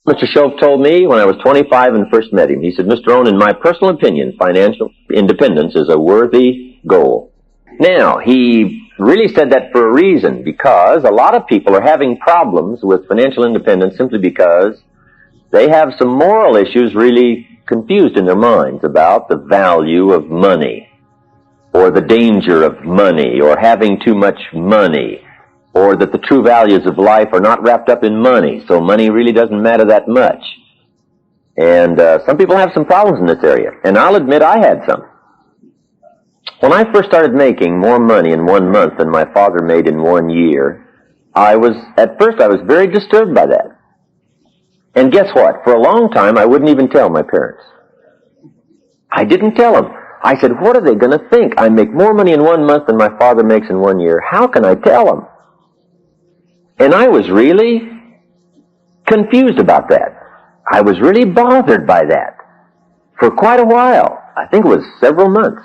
Mr. Shoaff told me when I was 25 and first met him, he said, Mr. Rohn, in my personal opinion, financial independence is a worthy goal. Now, he really said that for a reason, because a lot of people are having problems with financial independence simply because they have some moral issues really confused in their minds about the value of money, or the danger of money, or having too much money, or that the true values of life are not wrapped up in money, so money really doesn't matter that much. And some people have some problems in this area, and I'll admit I had some. When I first started making more money in 1 month than my father made in 1 year, at first I was very disturbed by that. And guess what? For a long time, I wouldn't even tell my parents. I didn't tell them. I said, what are they going to think? I make more money in 1 month than my father makes in 1 year. How can I tell them? And I was really confused about that. I was really bothered by that for quite a while. I think it was several months.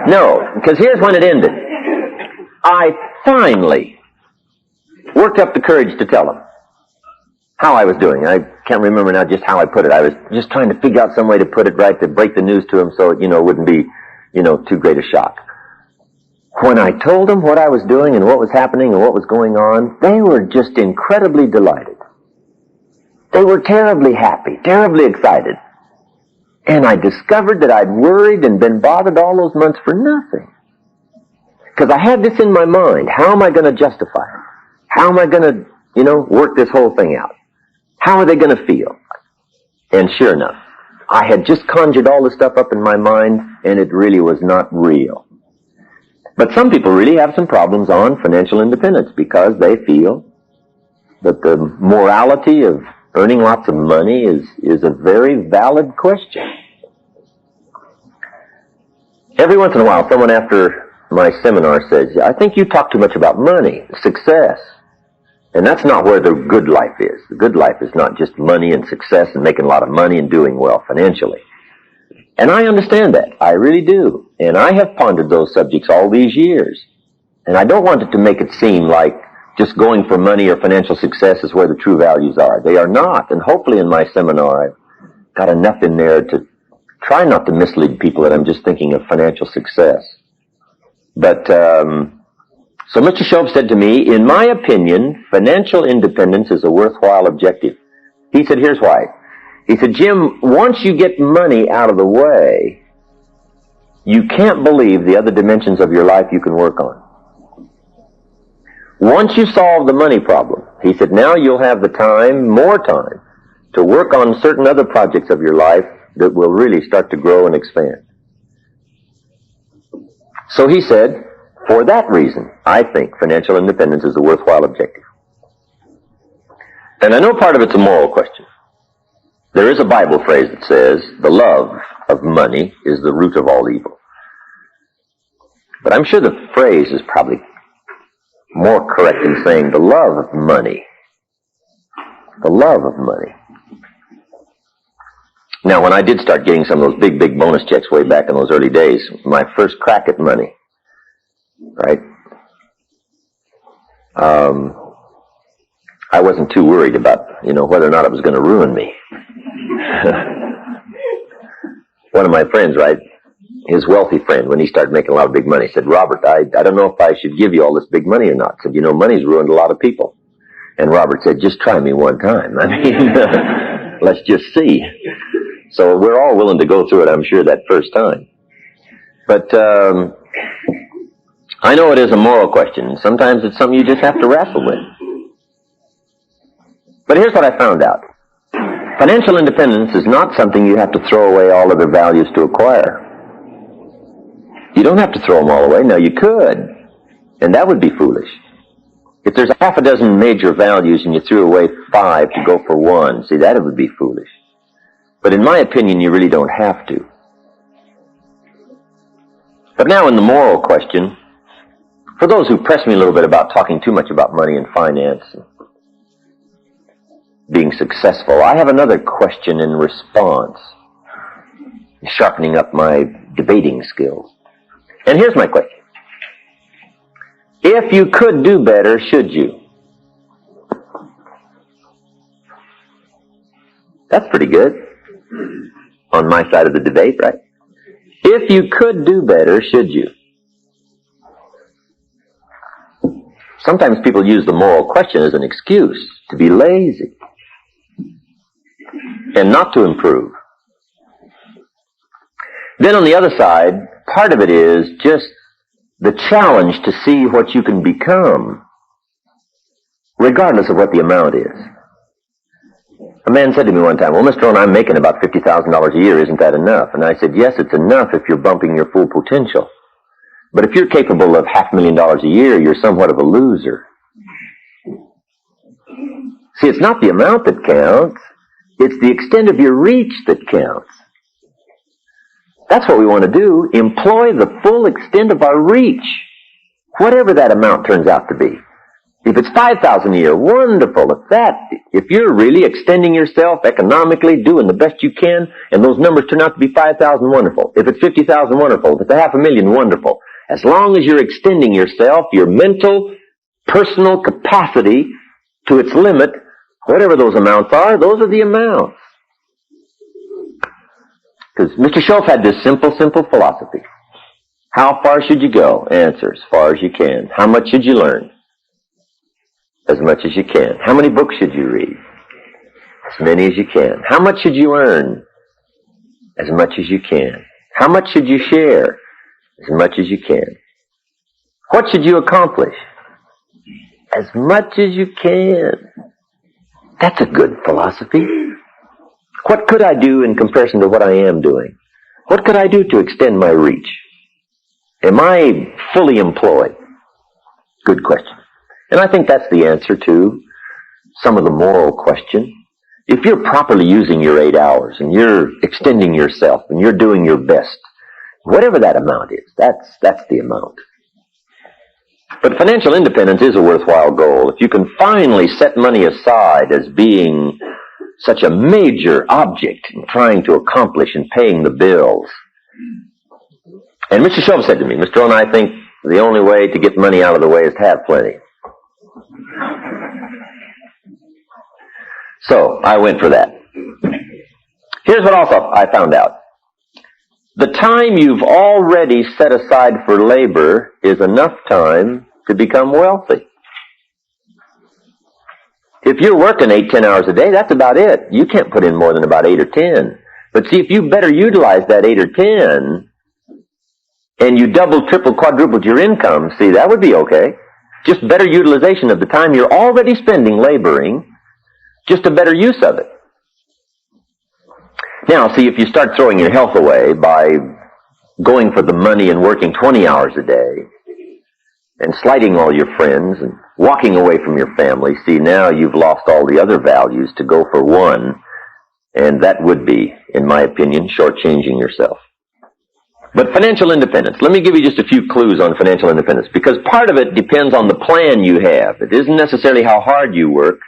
No, because here's when it ended. I finally worked up the courage to tell them how I was doing. I can't remember now just how I put it. I was just trying to figure out some way to put it right, to break the news to them so it, wouldn't be, too great a shock. When I told them what I was doing and what was happening and what was going on, they were just incredibly delighted. They were terribly happy, terribly excited. And I discovered that I'd worried and been bothered all those months for nothing. Because I had this in my mind. How am I going to justify it? How am I going to, work this whole thing out? How are they going to feel? And sure enough, I had just conjured all this stuff up in my mind, and it really was not real. But some people really have some problems on financial independence because they feel that the morality of earning lots of money is a very valid question. Every once in a while, someone after my seminar says, I think you talk too much about money, success. And that's not where the good life is. The good life is not just money and success and making a lot of money and doing well financially. And I understand that. I really do. And I have pondered those subjects all these years. And I don't want it to make it seem like just going for money or financial success is where the true values are. They are not. And hopefully in my seminar I've got enough in there to try not to mislead people that I'm just thinking of financial success. But, so Mr. Shoaff said to me, in my opinion, financial independence is a worthwhile objective. He said, here's why. He said, Jim, once you get money out of the way, you can't believe the other dimensions of your life you can work on. Once you solve the money problem, he said, now you'll have the time, more time, to work on certain other projects of your life that will really start to grow and expand. So he said, for that reason, I think financial independence is a worthwhile objective. And I know part of it's a moral question. There is a Bible phrase that says, the love of money is the root of all evil. But I'm sure the phrase is probably more correct in saying the love of money. The love of money. Now, when I did start getting some of those big bonus checks way back in those early days, my first crack at money, right? I wasn't too worried about, whether or not it was going to ruin me. One of my friends, right, his wealthy friend, when he started making a lot of big money, said, Robert, I don't know if I should give you all this big money or not. Said, money's ruined a lot of people. And Robert said, just try me one time. I mean, let's just see. So we're all willing to go through it, I'm sure, that first time. But I know it is a moral question. Sometimes it's something you just have to wrestle with. But here's what I found out. Financial independence is not something you have to throw away all other values to acquire. You don't have to throw them all away. Now, you could, and that would be foolish. If there's half a dozen major values and you threw away 5 to go for 1, see, that would be foolish. But in my opinion, you really don't have to. But now in the moral question, for those who press me a little bit about talking too much about money and finance and being successful, I have another question in response, sharpening up my debating skills. And here's my question. If you could do better, should you? That's pretty good. On my side of the debate, right? If you could do better, should you? Sometimes people use the moral question as an excuse to be lazy and not to improve. Then on the other side, part of it is just the challenge to see what you can become, regardless of what the amount is. A man said to me one time, well, Mr. Rohn, I'm making about $50,000 a year. Isn't that enough? And I said, yes, it's enough if you're bumping your full potential. But if you're capable of $500,000 a year, you're somewhat of a loser. See, it's not the amount that counts. It's the extent of your reach that counts. That's what we want to do. Employ the full extent of our reach, whatever that amount turns out to be. If it's $5,000 a year, wonderful. If you're really extending yourself economically, doing the best you can, and those numbers turn out to be $5,000, wonderful. If it's $50,000, wonderful. If it's $500,000, wonderful. As long as you're extending yourself, your mental, personal capacity to its limit, whatever those amounts are, those are the amounts. Because Mr. Schultz had this simple philosophy. How far should you go? Answer, as far as you can. How much should you learn? As much as you can. How many books should you read? As many as you can. How much should you earn? As much as you can. How much should you share? As much as you can. What should you accomplish? As much as you can. That's a good philosophy. What could I do in comparison to what I am doing? What could I do to extend my reach? Am I fully employed? Good question. And I think that's the answer to some of the moral question. If you're properly using your 8 hours and you're extending yourself and you're doing your best, whatever that amount is, that's the amount. But financial independence is a worthwhile goal. If you can finally set money aside as being such a major object in trying to accomplish and paying the bills. And Mr. Schultz said to me, Mr. Rohn, I think the only way to get money out of the way is to have plenty. So I went for that. Here's what also I found out. The time you've already set aside for labor is enough time to become wealthy. If you're working 8-10 hours a day, that's about it. You can't put in more than about 8 or 10. But see, if you better utilize that 8 or 10, and you double, triple, quadrupled your income, see, that would be okay. Just better utilization of the time you're already spending laboring, just a better use of it. Now, see, if you start throwing your health away by going for the money and working 20 hours a day, and slighting all your friends, and walking away from your family, see, now you've lost all the other values to go for one, and that would be, in my opinion, shortchanging yourself. But financial independence, let me give you just a few clues on financial independence, because part of it depends on the plan you have. It isn't necessarily how hard you work,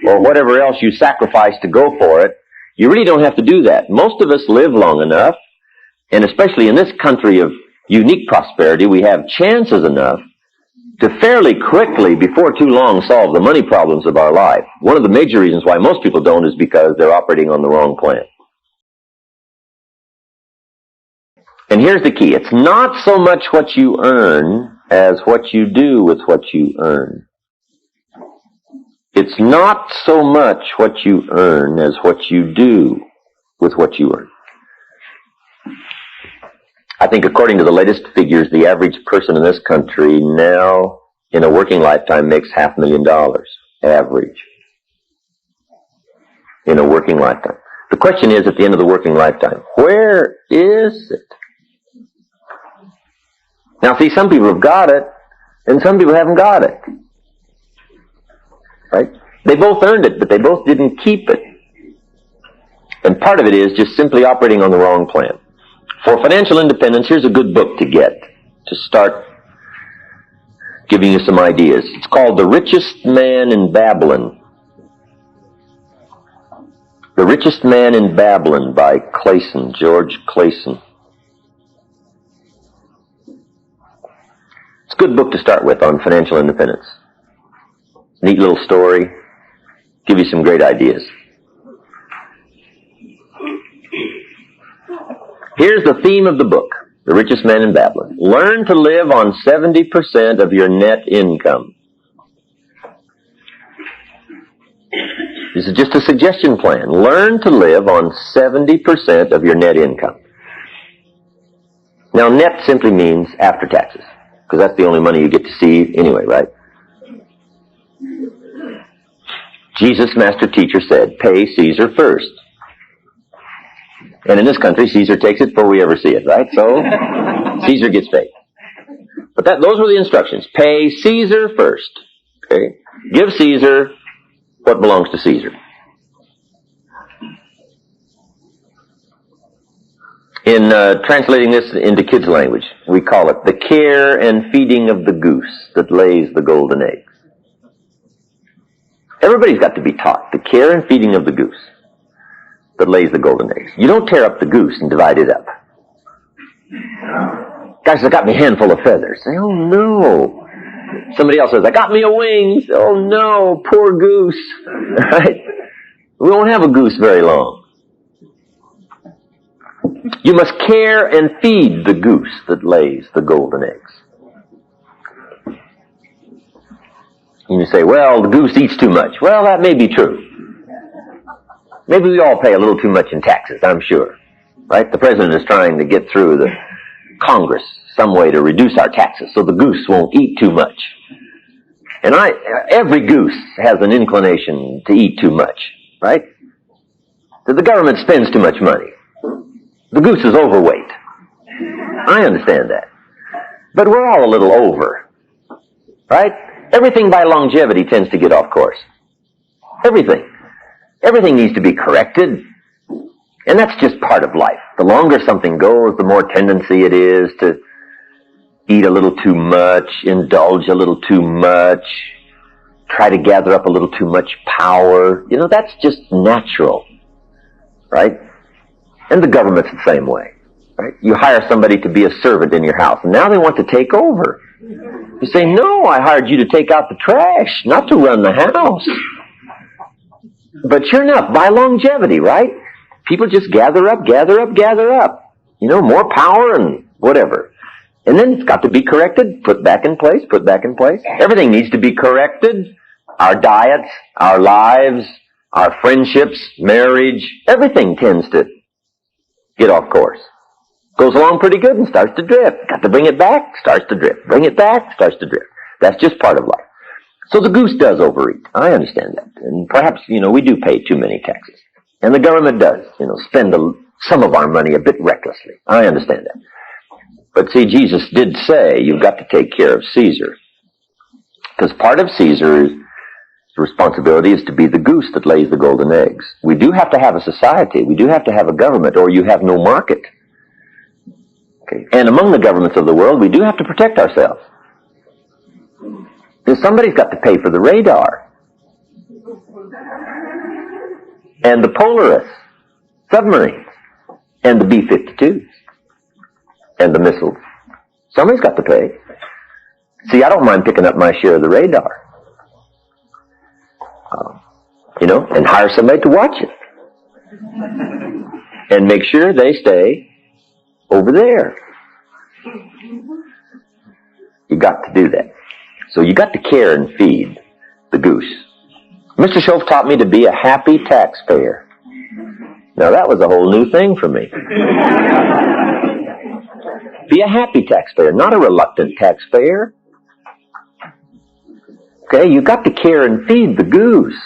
or whatever else you sacrifice to go for it. You really don't have to do that. Most of us live long enough, and especially in this country of unique prosperity, we have chances enough to fairly quickly, before too long, solve the money problems of our life. One of the major reasons why most people don't is because they're operating on the wrong plan. And here's the key. It's not so much what you earn as what you do with what you earn. It's not so much what you earn as what you do with what you earn. I think according to the latest figures, the average person in this country now, in a working lifetime, makes $500,000. Average. In a working lifetime. The question is, at the end of the working lifetime, where is it? Now, see, some people have got it, and some people haven't got it. Right? They both earned it, but they both didn't keep it. And part of it is just simply operating on the wrong plan. For financial independence, here's a good book to get, to start giving you some ideas. It's called The Richest Man in Babylon. The Richest Man in Babylon by Clayson, George Clayson. It's a good book to start with on financial independence. Neat little story. Give you some great ideas. Here's the theme of the book, The Richest Man in Babylon. Learn to live on 70% of your net income. This is just a suggestion plan. Learn to live on 70% of your net income. Now, net simply means after taxes, because that's the only money you get to see anyway, right? Jesus, master teacher, said, pay Caesar first. And in this country, Caesar takes it before we ever see it, right? So, Caesar gets paid. But those were the instructions. Pay Caesar first. Okay? Give Caesar what belongs to Caesar. In translating this into kids' language, we call it the care and feeding of the goose that lays the golden eggs. Everybody's got to be taught the care and feeding of the goose that lays the golden eggs. You don't tear up the goose and divide it up. Guys, I got me a handful of feathers. Say, oh no. Somebody else says, I got me a wing. Say, oh no, poor goose. Right? We won't have a goose very long. You must care and feed the goose that lays the golden eggs. And you say, well, the goose eats too much. Well, that may be true. Maybe we all pay a little too much in taxes, I'm sure. Right? The president is trying to get through the Congress some way to reduce our taxes so the goose won't eat too much. And every goose has an inclination to eat too much, right? So the government spends too much money. The goose is overweight. I understand that. But we're all a little over, right? Everything by longevity tends to get off course. Everything. Everything needs to be corrected. And that's just part of life. The longer something goes, the more tendency it is to eat a little too much, indulge a little too much, try to gather up a little too much power. You know, that's just natural, right? And the government's the same way, right? You hire somebody to be a servant in your house, and now they want to take over. You say, no, I hired you to take out the trash, not to run the house. But sure enough, by longevity, right? People just gather up. You know, more power and whatever. And then it's got to be corrected, put back in place. Everything needs to be corrected. Our diets, our lives, our friendships, marriage, everything tends to get off course. Goes along pretty good and starts to drift. Got to bring it back, starts to drift. Bring it back, starts to drift. That's just part of life. So the goose does overeat. I understand that. And perhaps, you know, we do pay too many taxes. And the government does, you know, spend some of our money a bit recklessly. I understand that. But see, Jesus did say you've got to take care of Caesar. Because part of Caesar's responsibility is to be the goose that lays the golden eggs. We do have to have a society. We do have to have a government, or you have no market. Okay. And among the governments of the world, we do have to protect ourselves. Because somebody's got to pay for the radar. And the Polaris submarines. And the B-52s. And the missiles. Somebody's got to pay. See, I don't mind picking up my share of the radar. You know, and hire somebody to watch it. And make sure they stay over there. You got to do that. So you got to care and feed the goose. Mr. Schultz taught me to be a happy taxpayer. Now that was a whole new thing for me. Be a happy taxpayer, not a reluctant taxpayer. Okay, you got to care and feed the goose.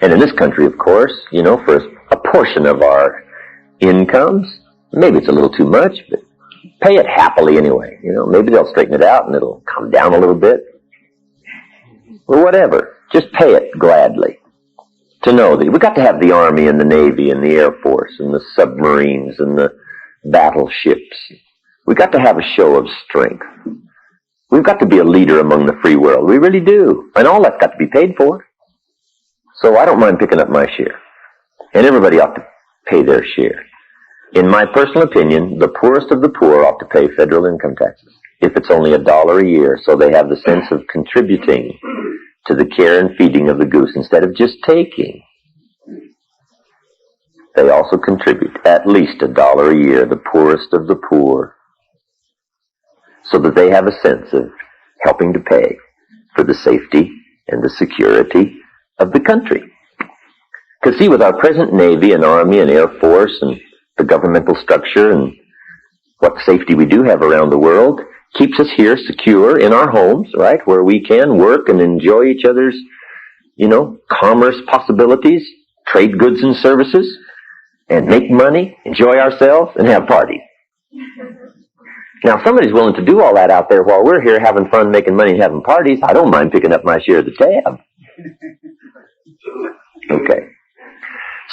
And in this country, of course, you know, for a portion of our incomes, maybe it's a little too much, but pay it happily anyway. You know, maybe they'll straighten it out and it'll come down a little bit. Or whatever. Just pay it gladly. To know that we got to have the Army and the Navy and the Air Force and the submarines and the battleships. We got to have a show of strength. We've got to be a leader among the free world. We really do. And all that's got to be paid for. So I don't mind picking up my share. And everybody ought to pay their share. In my personal opinion, the poorest of the poor ought to pay federal income taxes, if it's only $1 a year, so they have the sense of contributing to the care and feeding of the goose instead of just taking. they also contribute at least $1 a year, the poorest of the poor, so that they have a sense of helping to pay for the safety and the security of the country. Because see, with our present Navy and Army and Air Force and the governmental structure and what safety we do have around the world, keeps us here secure in our homes, right, where we can work and enjoy each other's, commerce possibilities, trade goods and services, and make money, enjoy ourselves, and have parties. Now, if somebody's willing to do all that out there while we're here having fun, making money, and having parties, I don't mind picking up my share of the tab. Okay.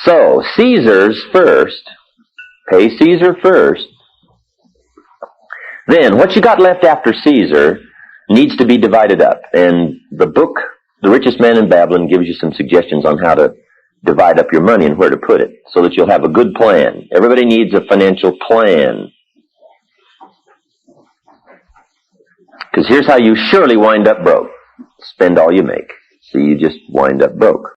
So, Caesar's first. Pay Caesar first. Then, what you got left after Caesar needs to be divided up. And the book, The Richest Man in Babylon, gives you some suggestions on how to divide up your money and where to put it so that you'll have a good plan. Everybody needs a financial plan. Because here's how you surely wind up broke. Spend all you make. So you just wind up broke.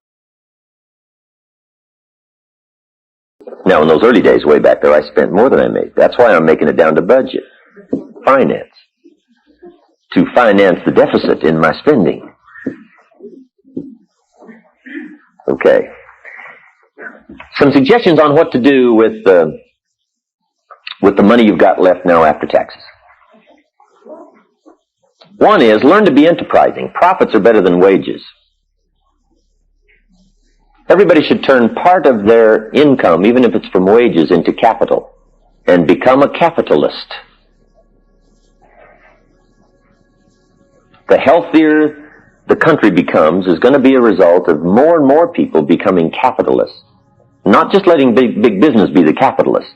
Now, in those early days, way back there, I spent more than I made. That's why I'm making it down to budget. Finance. To finance the deficit in my spending. Okay. Some suggestions on what to do with the money you've got left now after taxes. One is, learn to be enterprising. Profits are better than wages. Everybody should turn part of their income, even if it's from wages, into capital and become a capitalist. The healthier the country becomes is going to be a result of more and more people becoming capitalists, not just letting big business be the capitalist.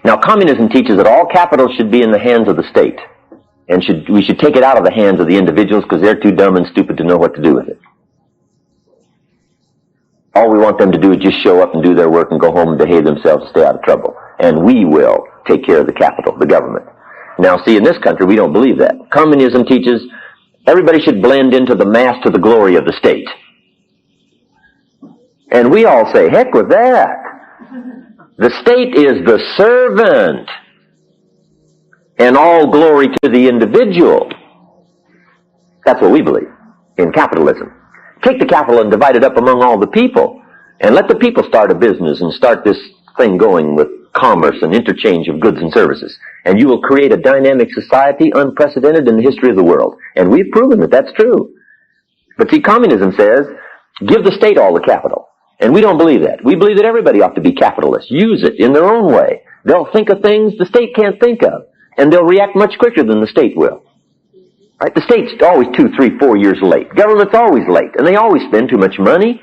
Now, communism teaches that all capital should be in the hands of the state, and we should take it out of the hands of the individuals because they're too dumb and stupid to know what to do with it. All we want them to do is just show up and do their work and go home and behave themselves to stay out of trouble. And we will take care of the capital, the government. Now, see, in this country, we don't believe that. Communism teaches everybody should blend into the mass to the glory of the state. And we all say, heck with that. The state is the servant, and all glory to the individual. That's what we believe in capitalism. Take the capital and divide it up among all the people, and let the people start a business and start this thing going with commerce and interchange of goods and services. And you will create a dynamic society unprecedented in the history of the world. And we've proven that that's true. But see, communism says, give the state all the capital. And we don't believe that. We believe that everybody ought to be capitalists. Use it in their own way. They'll think of things the state can't think of. And they'll react much quicker than the state will. Right? The state's always 2, 3, 4 years late. Government's always late. And they always spend too much money.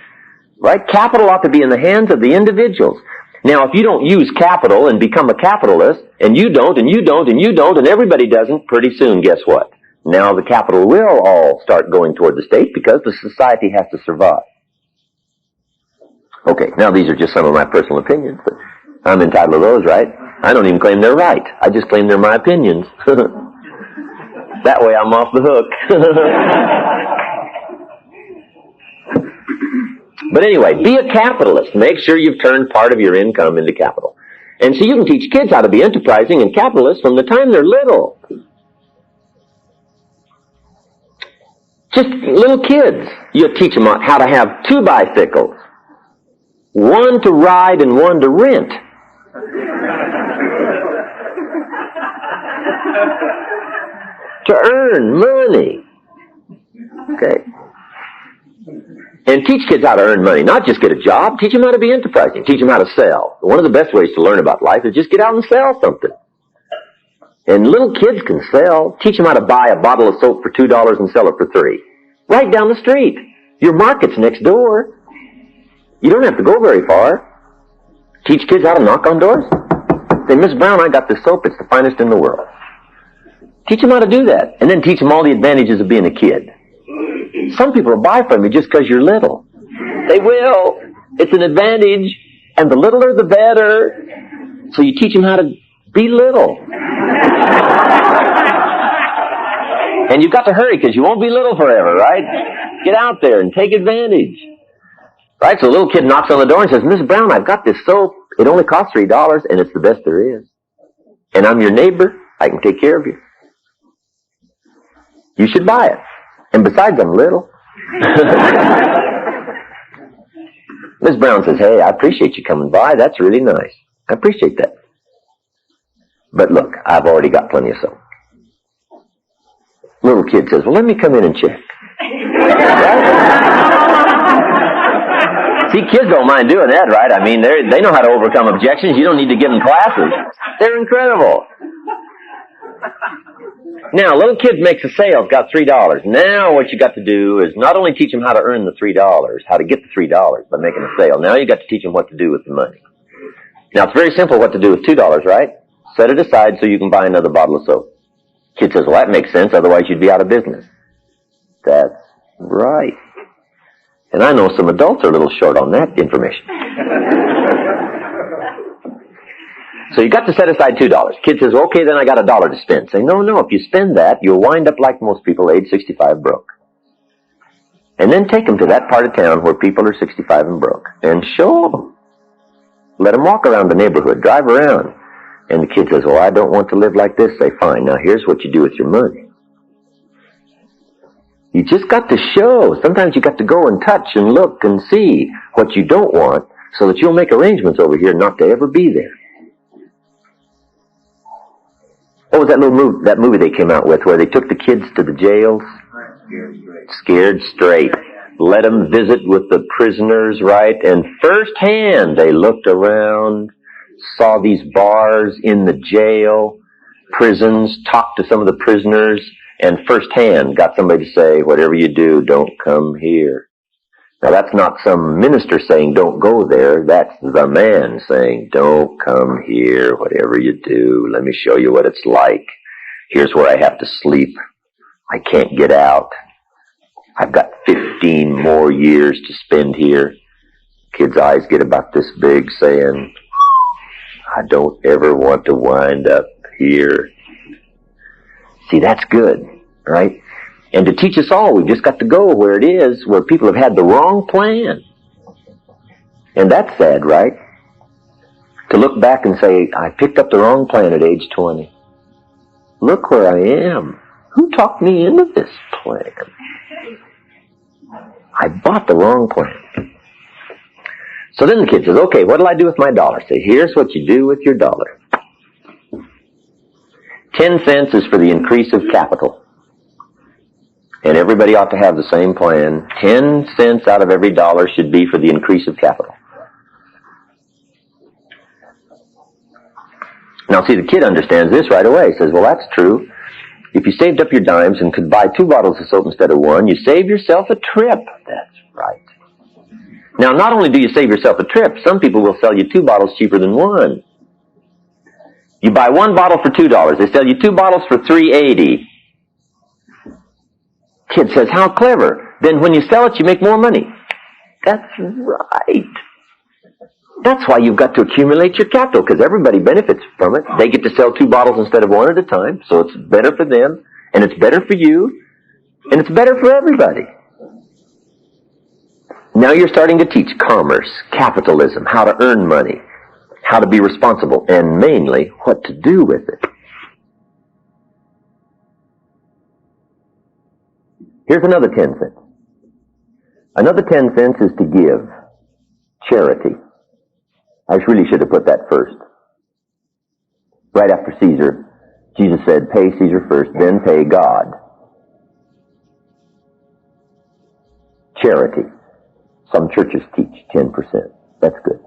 Right? Capital ought to be in the hands of the individuals. Now, if you don't use capital and become a capitalist, and you don't, and you don't, and you don't, and everybody doesn't, pretty soon, guess what? Now the capital will all start going toward the state because the society has to survive. Okay, now these are just some of my personal opinions, but I'm entitled to those, right? I don't even claim they're right. I just claim they're my opinions. That way I'm off the hook. But anyway, be a capitalist. Make sure you've turned part of your income into capital. And so you can teach kids how to be enterprising and capitalists from the time they're little. Just little kids. You teach them how to have 2 bicycles. One to ride and one to rent. To earn money. Okay. And teach kids how to earn money, not just get a job. Teach them how to be enterprising. Teach them how to sell. One of the best ways to learn about life is just get out and sell something. And little kids can sell. Teach them how to buy a bottle of soap for $2 and sell it for $3. Right down the street. Your market's next door. You don't have to go very far. Teach kids how to knock on doors. Say, Miss Brown, I got this soap. It's the finest in the world. Teach them how to do that. And then teach them all the advantages of being a kid. Some people will buy from you just because you're little. They will. It's an advantage. And the littler, the better. So you teach them how to be little. And you've got to hurry because you won't be little forever, right? Get out there and take advantage. Right? So a little kid knocks on the door and says, Miss Brown, I've got this soap. It only costs $3, and it's the best there is. And I'm your neighbor. I can take care of you. You should buy it. And besides, I'm little. Miss Brown says, hey, I appreciate you coming by. That's really nice. I appreciate that. But look, I've already got plenty of soap. Little kid says, well, let me come in and check. See, kids don't mind doing that, right? I mean, they know how to overcome objections. You don't need to give them classes. They're incredible. Now, little kid makes a sale, got $3. Now what you got to do is not only teach them how to earn the $3, how to get the $3 by making a sale. Now you got to teach them what to do with the money. Now, it's very simple what to do with $2, right? Set it aside so you can buy another bottle of soap. Kid says, well, that makes sense, otherwise you'd be out of business. That's right. And I know some adults are a little short on that information. So you got to set aside $2. Kid says, well, okay, then I got $1 to spend. Say, no, if you spend that, you'll wind up like most people, age 65, broke. And then take them to that part of town where people are 65 and broke. And show them. Let them walk around the neighborhood, drive around. And the kid says, well, I don't want to live like this. Say, fine, now here's what you do with your money. You just got to show. Sometimes you got to go and touch and look and see what you don't want so that you'll make arrangements over here not to ever be there. What was that movie they came out with where they took the kids to the jails? Scared Straight. Let them visit with the prisoners, right? And firsthand they looked around, saw these bars in the jail, prisons, talked to some of the prisoners, and firsthand got somebody to say, whatever you do, don't come here. Now that's not some minister saying don't go there. That's the man saying don't come here, whatever you do. Let me show you what it's like. Here's where I have to sleep. I can't get out. I've got 15 more years to spend here. Kid's eyes get about this big saying, I don't ever want to wind up here. See, that's good, right? And to teach us all, we've just got to go where it is, where people have had the wrong plan. And that's sad, right? To look back and say, I picked up the wrong plan at age 20. Look where I am. Who talked me into this plan? I bought the wrong plan. So then the kid says, okay, what'll I do with my $1? Say, here's what you do with your $1. 10 cents is for the increase of capital. And everybody ought to have the same plan. 10 cents out of every $1 should be for the increase of capital. Now, see, the kid understands this right away. He says, well, that's true. If you saved up your dimes and could buy 2 bottles of soap instead of 1, you save yourself a trip. That's right. Now, not only do you save yourself a trip, some people will sell you 2 bottles cheaper than 1. You buy 1 bottle for $2. They sell you 2 bottles for $3.80. Kid says, how clever. Then when you sell it, you make more money. That's right. That's why you've got to accumulate your capital, because everybody benefits from it. They get to sell 2 bottles instead of 1 at a time, so it's better for them, and it's better for you, and it's better for everybody. Now you're starting to teach commerce, capitalism, how to earn money, how to be responsible, and mainly what to do with it. Here's another 10 cents. Another 10 cents is to give. Charity. I really should have put that first. Right after Caesar, Jesus said, pay Caesar first, then pay God. Charity. Some churches teach 10%. That's good.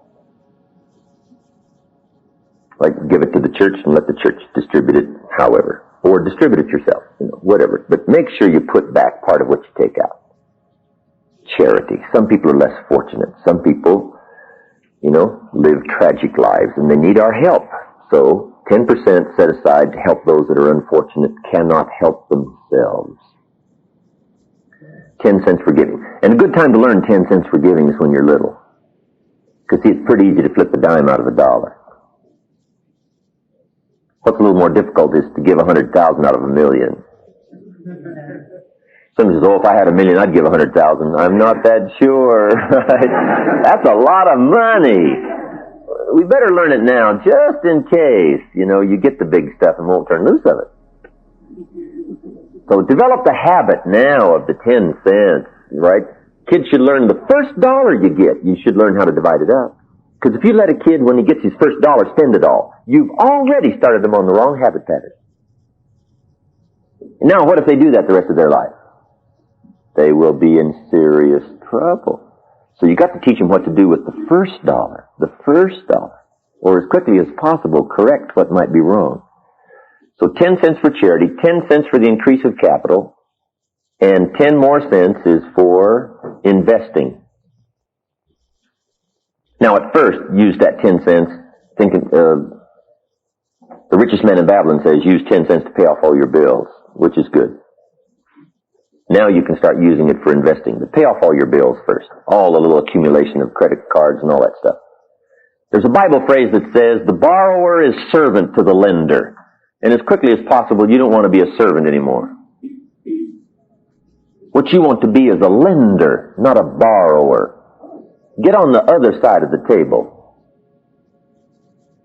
Like, give it to the church and let the church distribute it however. Or distribute it yourself, whatever. But make sure you put back part of what you take out. Charity. Some people are less fortunate. Some people, live tragic lives, and they need our help. So 10% set aside to help those that are unfortunate, cannot help themselves. 10 cents for giving. And a good time to learn 10 cents for giving is when you're little. Because see, it's pretty easy to flip a dime out of $1. What's a little more difficult is to give 100,000 out of 1,000,000. Somebody says, oh, if I had $1 million, I'd give 100,000. I'm not that sure. Right? That's a lot of money. We better learn it now, just in case, you get the big stuff and won't turn loose of it. So develop the habit now of the 10 cents, right? Kids should learn the first dollar you get, you should learn how to divide it up. Because if you let a kid, when he gets his first dollar, spend it all, you've already started them on the wrong habit pattern. Now, what if they do that the rest of their life? They will be in serious trouble. So you got to teach them what to do with the first dollar. The first dollar. Or as quickly as possible, correct what might be wrong. So 10 cents for charity, 10 cents for the increase of capital, and 10 more cents is for investing. Now at first, use that 10 cents, thinking, the richest man in Babylon says, use 10 cents to pay off all your bills, which is good. Now you can start using it for investing, but pay off all your bills first. All the little accumulation of credit cards and all that stuff. There's a Bible phrase that says, the borrower is servant to the lender. And as quickly as possible, you don't want to be a servant anymore. What you want to be is a lender, not a borrower. Get on the other side of the table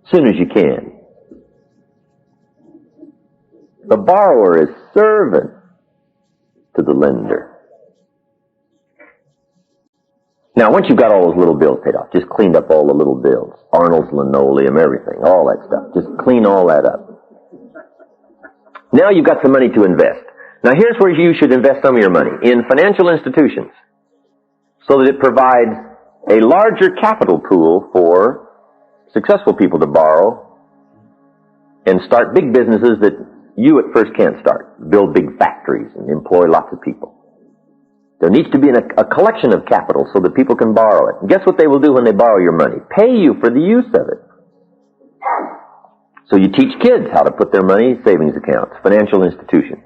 as soon as you can. The borrower is servant to the lender. Now, once you've got all those little bills paid off, just cleaned up all the little bills, Arnold's linoleum, everything, all that stuff, just clean all that up. Now you've got some money to invest. Now here's where you should invest some of your money. In financial institutions, so that it provides a larger capital pool for successful people to borrow and start big businesses that you at first can't start. Build big factories and employ lots of people. There needs to be a collection of capital so that people can borrow it. And guess what they will do when they borrow your money? Pay you for the use of it. So you teach kids how to put their money in savings accounts, financial institutions.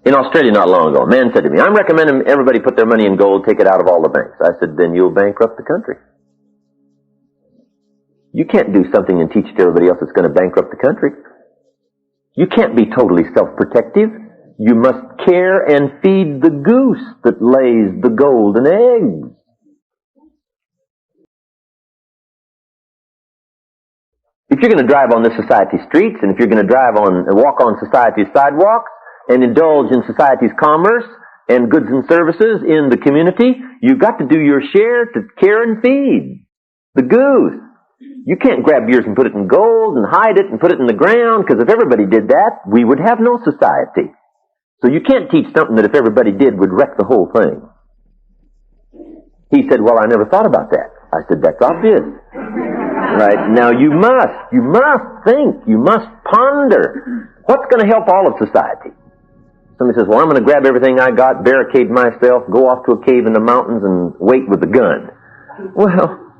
In Australia not long ago, a man said to me, I'm recommending everybody put their money in gold, take it out of all the banks. I said, then you'll bankrupt the country. You can't do something and teach it to everybody else that's going to bankrupt the country. You can't be totally self-protective. You must care and feed the goose that lays the golden eggs. If you're going to drive on this society's streets, and if you're going to walk on society's sidewalks, and indulge in society's commerce and goods and services in the community, you've got to do your share to care and feed the goose. You can't grab yours and put it in gold and hide it and put it in the ground, because if everybody did that, we would have no society. So you can't teach something that if everybody did would wreck the whole thing. He said, well, I never thought about that. I said, that's obvious. Right? Now you must think, you must ponder. What's going to help all of society? Somebody says, well, I'm going to grab everything I got, barricade myself, go off to a cave in the mountains and wait with a gun. Well,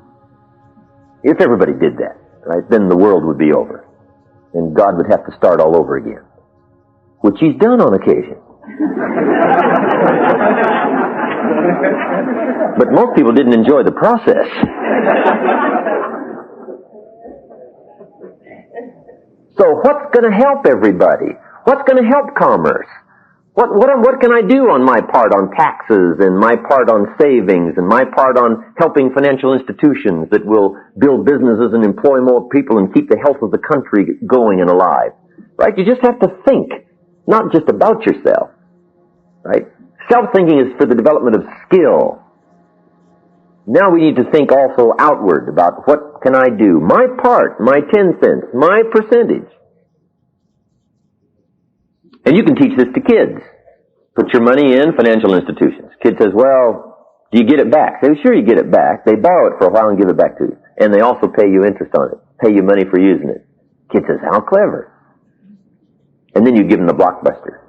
if everybody did that, right, then the world would be over. And God would have to start all over again. Which He's done on occasion. But most people didn't enjoy the process. So what's going to help everybody? What's going to help commerce? What can I do on my part on taxes and my part on savings and my part on helping financial institutions that will build businesses and employ more people and keep the health of the country going and alive? Right? You just have to think, not just about yourself. Right? Self-thinking is for the development of skill. Now we need to think also outward about what can I do? My part, my 10 cents, my percentage. And you can teach this to kids. Put your money in financial institutions. Kid says, well, do you get it back? Say, sure you get it back. They borrow it for a while and give it back to you. And they also pay you interest on it. Pay you money for using it. Kid says, how clever. And then you give him the blockbuster.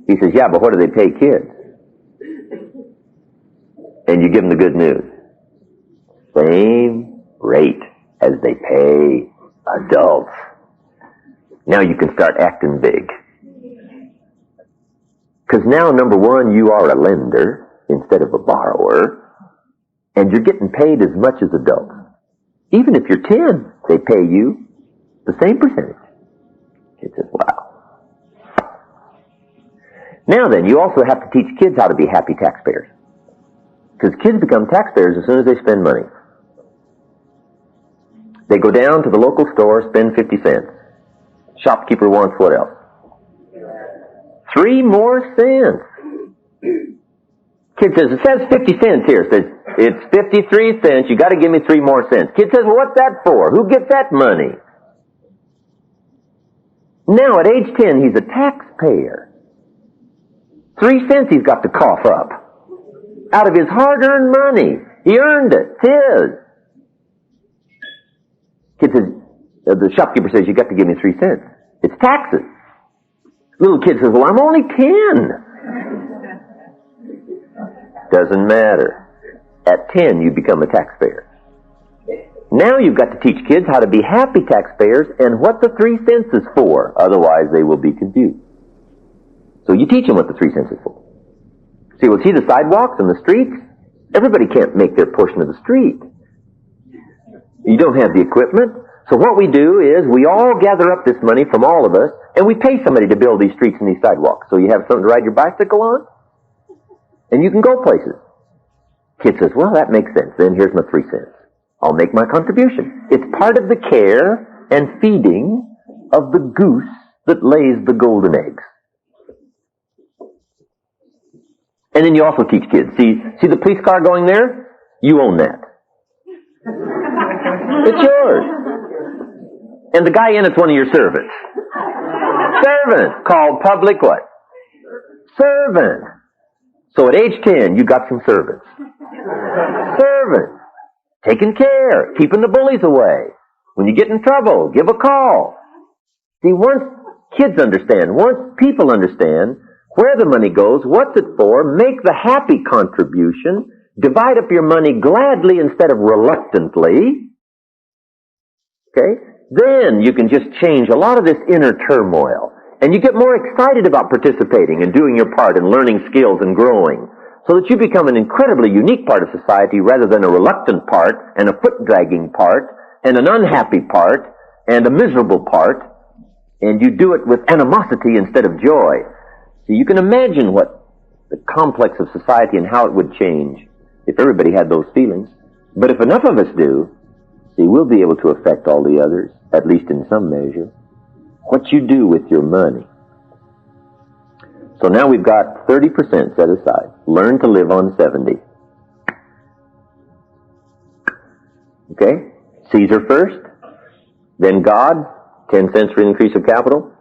He says, yeah, but what do they pay kids? And you give him the good news. Same rate as they pay adults. Now you can start acting big. Because now, number one, you are a lender instead of a borrower, and you're getting paid as much as adults. Even if you're 10, they pay you the same percentage. Kid says, wow. Now then, you also have to teach kids how to be happy taxpayers. Because kids become taxpayers as soon as they spend money. They go down to the local store, spend 50 cents. Shopkeeper wants what else? 3 more cents. Kid says, it says 50 cents here. Says, it's 53 cents. You got to give me 3 more cents. Kid says, well, what's that for? Who gets that money? Now, at age 10, he's a taxpayer. 3 cents he's got to cough up. Out of his hard-earned money. He earned it. It's his. Kid says, the shopkeeper says, you got to give me 3 cents. It's taxes. Little kid says, well, I'm only 10. Doesn't matter. At 10, you become a taxpayer. Now you've got to teach kids how to be happy taxpayers and what the 3 cents is for. Otherwise, they will be confused. So you teach them what the 3 cents is for. See, we'll see the sidewalks and the streets. Everybody can't make their portion of the street. You don't have the equipment. So what we do is we all gather up this money from all of us, and we pay somebody to build these streets and these sidewalks. So you have something to ride your bicycle on, and you can go places. Kid says, well, that makes sense. Then here's my 3 cents. I'll make my contribution. It's part of the care and feeding of the goose that lays the golden eggs. And then you also teach kids. See the police car going there? You own that. It's yours. And the guy in it's one of your servants. Servant. Called public what? Servant. So at age 10, you got some servants. Servant. Taking care. Keeping the bullies away. When you get in trouble, give a call. See, once kids understand, once people understand where the money goes, what's it for, make the happy contribution, divide up your money gladly instead of reluctantly, okay? Then you can just change a lot of this inner turmoil. And you get more excited about participating and doing your part and learning skills and growing, so that you become an incredibly unique part of society rather than a reluctant part and a foot-dragging part and an unhappy part and a miserable part, and you do it with animosity instead of joy. So you can imagine what the complex of society and how it would change if everybody had those feelings. But if enough of us do, see, we'll be able to affect all the others, at least in some measure. What you do with your money. So now we've got 30% set aside. Learn to live on 70. Okay? Caesar first, then God, 10 cents for increase of capital,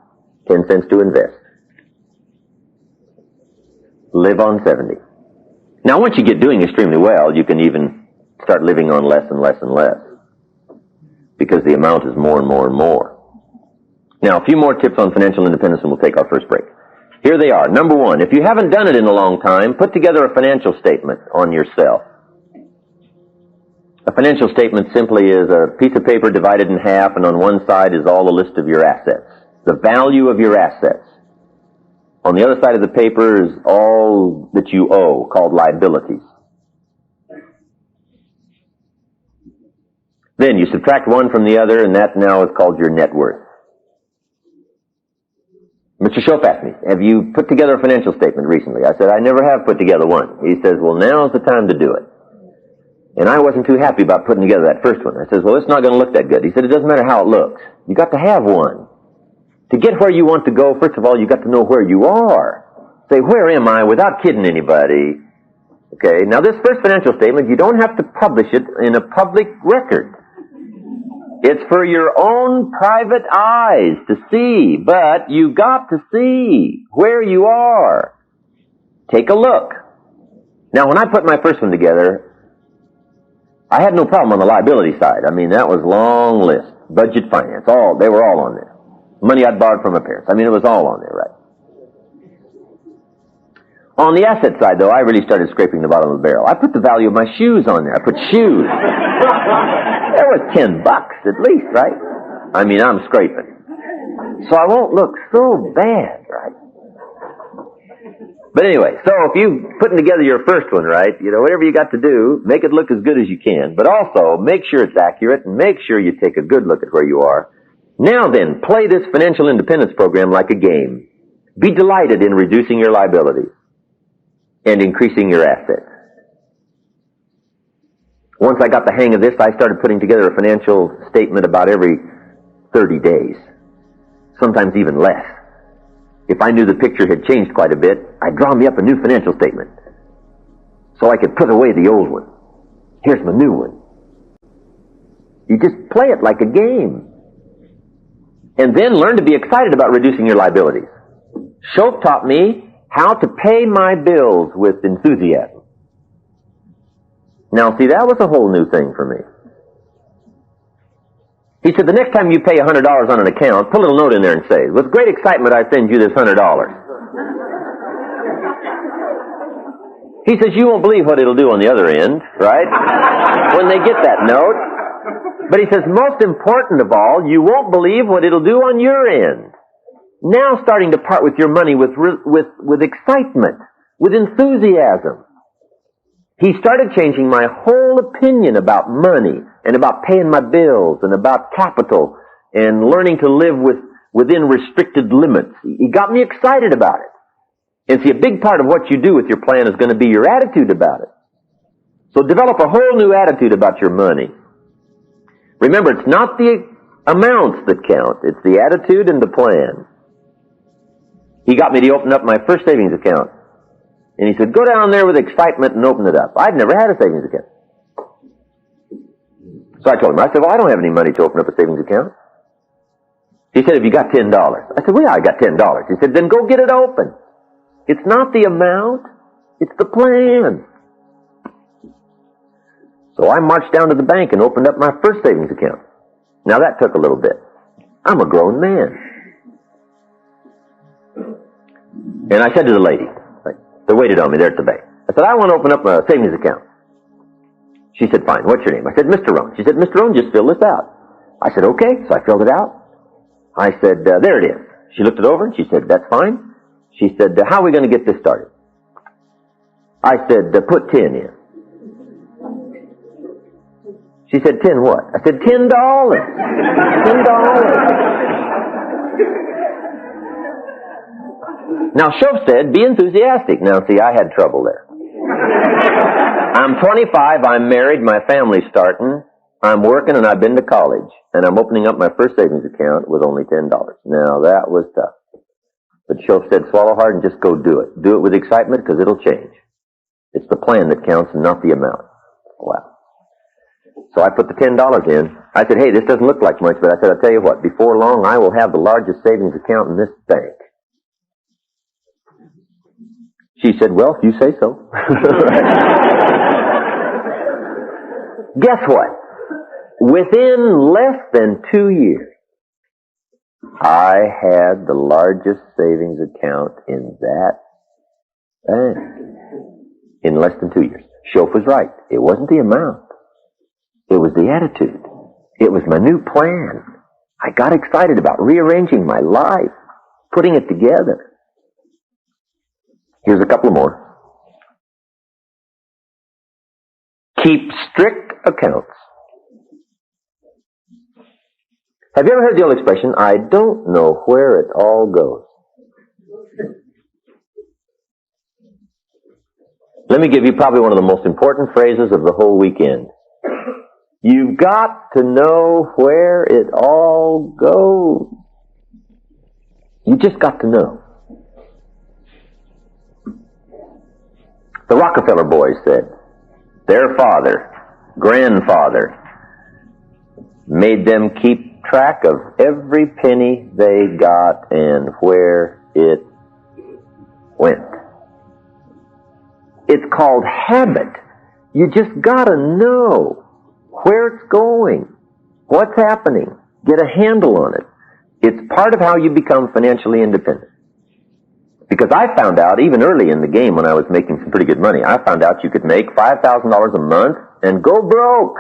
10 cents to invest. Live on 70. Now once you get doing extremely well, you can even start living on less and less and less, because the amount is more and more and more. Now a few more tips on financial independence and we'll take our first break. Here they are. Number 1, if you haven't done it in a long time, put together a financial statement on yourself. A financial statement simply is a piece of paper divided in half, and on one side is all the list of your assets, the value of your assets. On the other side of the paper is all that you owe, called liabilities. Then you subtract one from the other, and that now is called your net worth. Mr. Shope asked me, have you put together a financial statement recently? I said, I never have put together one. He says, well, now's the time to do it. And I wasn't too happy about putting together that first one. I says, well, it's not going to look that good. He said, it doesn't matter how it looks. You got to have one. To get where you want to go, first of all, you got to know where you are. Say, where am I, without kidding anybody? Okay, now this first financial statement, you don't have to publish it in a public record. It's for your own private eyes to see, but you got to see where you are. Take a look. Now, when I put my first one together, I had no problem on the liability side. I mean, that was long list. Budget, finance, they were all on there. Money I'd borrowed from my parents. I mean, it was all on there, right? On the asset side, though, I really started scraping the bottom of the barrel. I put the value of my shoes on there. I put shoes. There was $10 at least, right? I mean, I'm scraping. So I won't look so bad, right? But anyway, so if you're putting together your first one, right, whatever you got to do, make it look as good as you can. But also, make sure it's accurate and make sure you take a good look at where you are. Now then, play this financial independence program like a game. Be delighted in reducing your liabilities and increasing your assets. Once I got the hang of this, I started putting together a financial statement about every 30 days, sometimes even less. If I knew the picture had changed quite a bit, I'd draw me up a new financial statement so I could put away the old one. Here's my new one. You just play it like a game. And then learn to be excited about reducing your liabilities. Shoaff taught me how to pay my bills with enthusiasm. Now, see, that was a whole new thing for me. He said, the next time you pay $100 on an account, put a little note in there and say, with great excitement, I send you this $100. He says, you won't believe what it'll do on the other end, right? When they get that note. But he says, most important of all, you won't believe what it'll do on your end. Now starting to part with your money with excitement, with enthusiasm. He started changing my whole opinion about money and about paying my bills and about capital and learning to live within restricted limits. He got me excited about it. And see, a big part of what you do with your plan is going to be your attitude about it. So develop a whole new attitude about your money. Remember, it's not the amounts that count. It's the attitude and the plan. He got me to open up my first savings account. And he said, go down there with excitement and open it up. I'd never had a savings account. So I told him, I said, well, I don't have any money to open up a savings account. He said, have you got $10? I said, well, yeah, I got $10. He said, then go get it open. It's not the amount, it's the plan. So I marched down to the bank and opened up my first savings account. Now that took a little bit. I'm a grown man. And I said to the lady, they waited on me there at the bank. I said, I want to open up a savings account. She said, fine, what's your name? I said, Mr. Rohn. She said, Mr. Rohn, just fill this out. I said, okay. So I filled it out. I said, there it is. She looked it over and she said, that's fine. She said, how are we going to get this started? I said, put 10 in. She said, 10 what? I said, $10. $10. Now, Shoaff said, be enthusiastic. Now, see, I had trouble there. I'm 25, I'm married, my family's starting, I'm working, and I've been to college. And I'm opening up my first savings account with only $10. Now, that was tough. But Shoaff said, swallow hard and just go do it. Do it with excitement because it'll change. It's the plan that counts and not the amount. Wow. So I put the $10 in. I said, hey, this doesn't look like much, but I said, I'll tell you what, before long I will have the largest savings account in this bank. She said, well, if you say so. Guess what? Within less than 2 years, I had the largest savings account in that bank. In less than 2 years. Shoaff was right. It wasn't the amount. It was the attitude. It was my new plan. I got excited about rearranging my life, putting it together. Here's a couple more. Keep strict accounts. Have you ever heard the old expression, I don't know where it all goes? Let me give you probably one of the most important phrases of the whole weekend. You've got to know where it all goes. You just got to know. The Rockefeller boys said their father, grandfather, made them keep track of every penny they got and where it went. It's called habit. You just gotta know where it's going, what's happening, get a handle on it. It's part of how you become financially independent. Because I found out, even early in the game when I was making some pretty good money, I found out you could make $5,000 a month and go broke.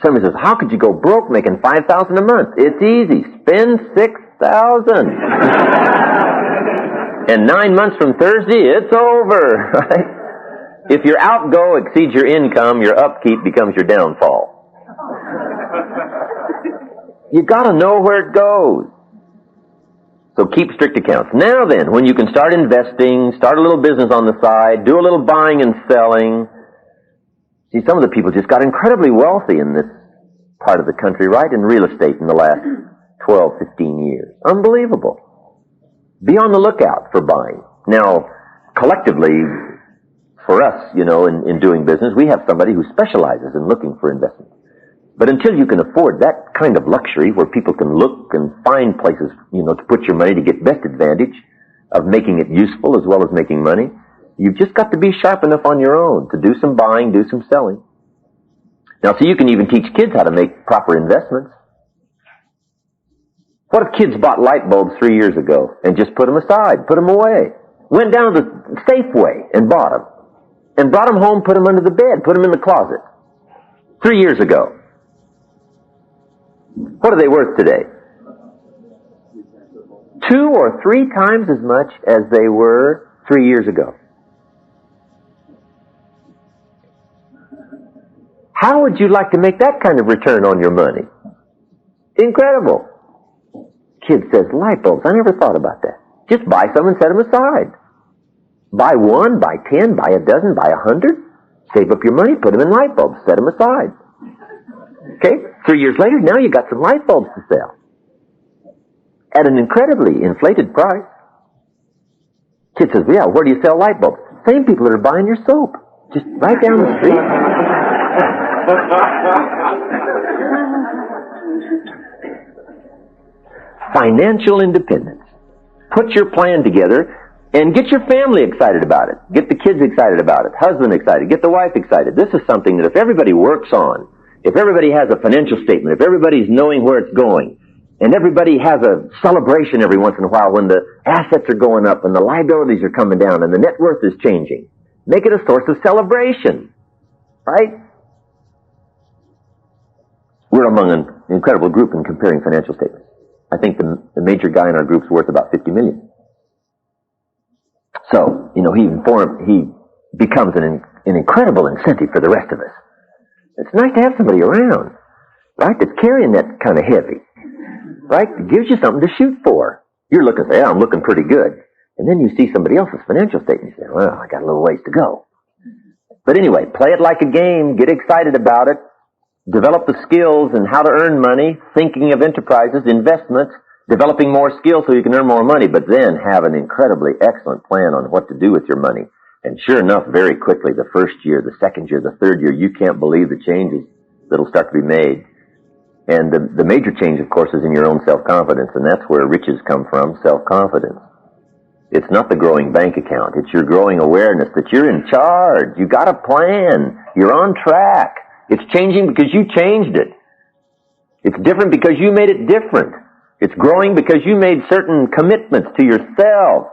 Somebody says, how could you go broke making $5,000 a month? It's easy. Spend $6,000. And 9 months from Thursday, it's over, right? If your outgo exceeds your income, your upkeep becomes your downfall. You gotta know where it goes. So keep strict accounts. Now then, when you can start investing, start a little business on the side, do a little buying and selling. See, some of the people just got incredibly wealthy in this part of the country, right, in real estate in the last 12, 15 years. Unbelievable. Be on the lookout for buying. Now, collectively, for us, in doing business, we have somebody who specializes in looking for investment. But until you can afford that kind of luxury where people can look and find places, to put your money to get best advantage of making it useful as well as making money, you've just got to be sharp enough on your own to do some buying, do some selling. Now, so you can even teach kids how to make proper investments. What if kids bought light bulbs 3 years ago and just put them aside, put them away, went down to the Safeway and bought them, and brought them home, put them under the bed, put them in the closet 3 years ago? What are they worth today? 2 or 3 times as much as they were 3 years ago. How would you like to make that kind of return on your money? Incredible. Kid says, light bulbs, I never thought about that. Just buy some and set them aside. Buy 1, buy 10, buy a dozen, buy 100. Save up your money, put them in light bulbs, set them aside. Okay? 3 years later, now you got some light bulbs to sell. At an incredibly inflated price. Kid says, yeah, where do you sell light bulbs? Same people that are buying your soap. Just right down the street. Financial independence. Put your plan together and get your family excited about it. Get the kids excited about it. Husband excited. Get the wife excited. This is something that if everybody works on, if everybody has a financial statement, if everybody's knowing where it's going, and everybody has a celebration every once in a while when the assets are going up and the liabilities are coming down and the net worth is changing, make it a source of celebration. Right? We're among an incredible group in comparing financial statements. I think the major guy in our group's worth about $50 million. So, he becomes an incredible incentive for the rest of us. It's nice to have somebody around, right, that's carrying that kind of heavy, right? It gives you something to shoot for. You're looking, say, I'm looking pretty good. And then you see somebody else's financial statement, you say, well, I got a little ways to go. But anyway, play it like a game, get excited about it, develop the skills and how to earn money, thinking of enterprises, investments, developing more skills so you can earn more money, but then have an incredibly excellent plan on what to do with your money. And sure enough, very quickly, the first year, the second year, the third year, you can't believe the changes that'll start to be made. And the major change, of course, is in your own self-confidence, and that's where riches come from, self-confidence. It's not the growing bank account. It's your growing awareness that you're in charge. You got a plan. You're on track. It's changing because you changed it. It's different because you made it different. It's growing because you made certain commitments to yourself.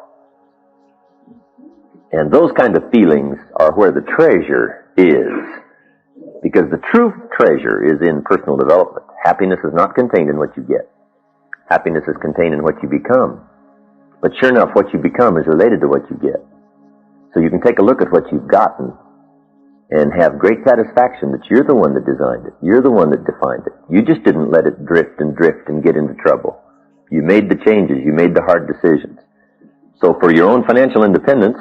And those kind of feelings are where the treasure is. Because the true treasure is in personal development. Happiness is not contained in what you get. Happiness is contained in what you become. But sure enough, what you become is related to what you get. So you can take a look at what you've gotten and have great satisfaction that you're the one that designed it. You're the one that defined it. You just didn't let it drift and get into trouble. You made the changes. You made the hard decisions. So for your own financial independence,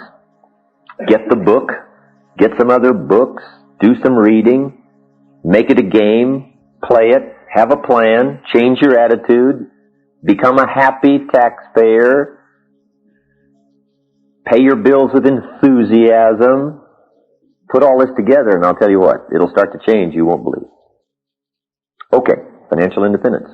get the book, get some other books, do some reading, make it a game, play it, have a plan, change your attitude, become a happy taxpayer, pay your bills with enthusiasm. Put all this together, and I'll tell you what, it'll start to change. You won't believe. Okay, financial independence.